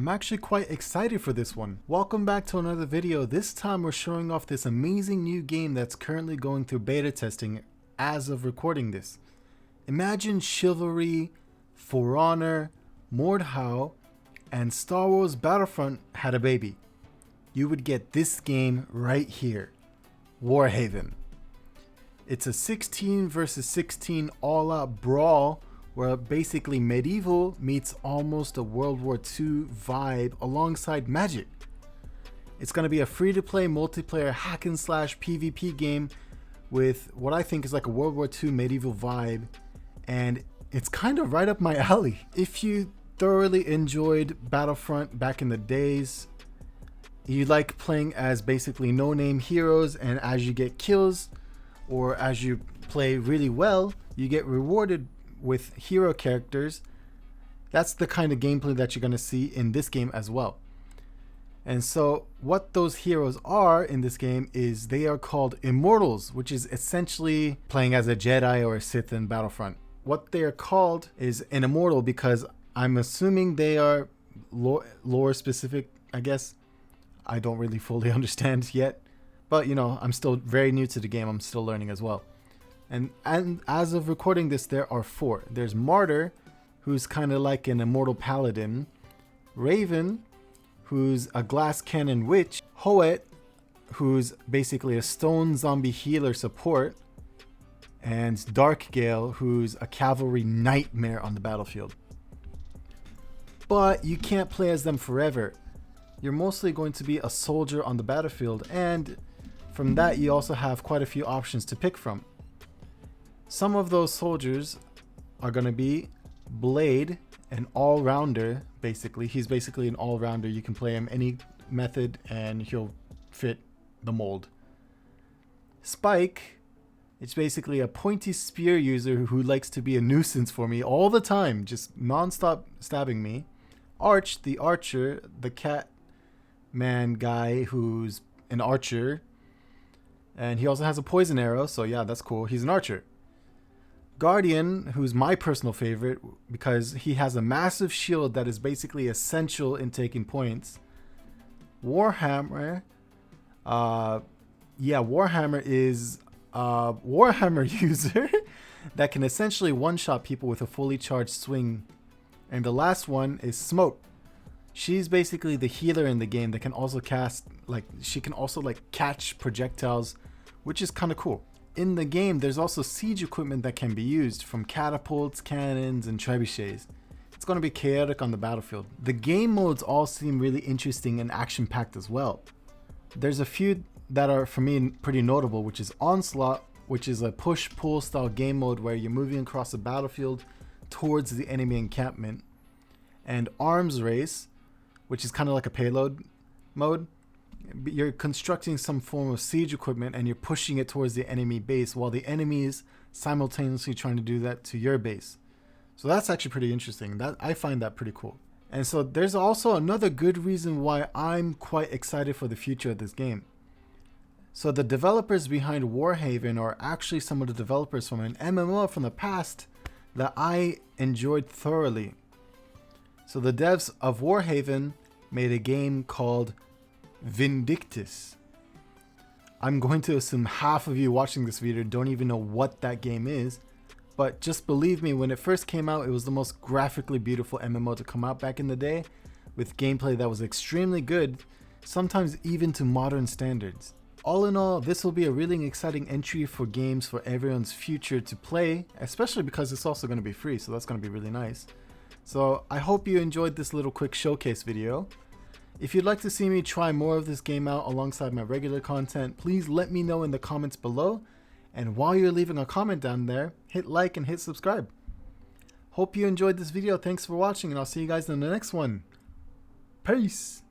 I'm actually quite excited for this one. Welcome back to another video. This time we're showing off this amazing new game that's currently going through beta testing as of recording this. Imagine Chivalry, For Honor, Mordhau, and Star Wars Battlefront had a baby. You would get this game right here, Warhaven. It's a 16 versus 16 all-out brawl where basically medieval meets almost a World War II vibe alongside magic. It's going to be a free-to-play multiplayer hack and slash PvP game with what I think is like a World War II medieval vibe, and it's kind of right up my alley. If you thoroughly enjoyed Battlefront back in the days, you like playing as basically no-name heroes, and as you get kills or as you play really well, you get rewarded with hero characters. That's the kind of gameplay that you're going to see in this game as well. And so what those heroes are in this game is they are called Immortals, which is essentially playing as a Jedi or a Sith in Battlefront. What they are called is an Immortal because I'm assuming they are lore specific, I guess. I don't really fully understand yet, but you know, I'm still very new to the game. I'm still learning as well. And as of recording this, there are 4. There's Martyr, who's kind of like an immortal paladin. Raven, who's a glass cannon witch. Hoet, who's basically a stone zombie healer support. And Darkgale, who's a cavalry nightmare on the battlefield. But you can't play as them forever. You're mostly going to be a soldier on the battlefield, and from that you also have quite a few options to pick from. Some of those soldiers are going to be Blade, an all-rounder, basically. He's basically an all-rounder. You can play him any method and he'll fit the mold. Spike, it's basically a pointy spear user who likes to be a nuisance for me all the time, just non-stop stabbing me. Arch, the archer, the cat man guy who's an archer. And he also has a poison arrow, so yeah, that's cool. He's an archer. Guardian, who's my personal favorite because he has a massive shield that is basically essential in taking points. Warhammer, Warhammer is a Warhammer user that can essentially one-shot people with a fully charged swing. And the last one is Smoke. She's basically the healer in the game that can also cast, she can also catch projectiles, which is kind of cool. In the game, there's also siege equipment that can be used, from catapults, cannons, and trebuchets. It's going to be chaotic on the battlefield. The game modes all seem really interesting and action-packed as well. There's a few that are, for me, pretty notable, which is Onslaught, which is a push-pull style game mode where you're moving across the battlefield towards the enemy encampment. And Arms Race, which is kind of like a payload mode. You're constructing some form of siege equipment and you're pushing it towards the enemy base while the enemy is simultaneously trying to do that to your base. So that's actually pretty interesting. I find that pretty cool. And so there's also another good reason why I'm quite excited for the future of this game. So the developers behind Warhaven are actually some of the developers from an MMO from the past that I enjoyed thoroughly. So the devs of Warhaven made a game called Vindictus. I'm going to assume half of you watching this video don't even know what that game is, but just believe me, when it first came out, it was the most graphically beautiful MMO to come out back in the day, with gameplay that was extremely good, sometimes even to modern standards. All in all, this will be a really exciting entry for games for everyone's future to play, especially because it's also going to be free, so that's going to be really nice. So I hope you enjoyed this little quick showcase video. If you'd like to see me try more of this game out alongside my regular content, please let me know in the comments below. And while you're leaving a comment down there, hit like and hit subscribe. Hope you enjoyed this video. Thanks for watching, and I'll see you guys in the next one. Peace!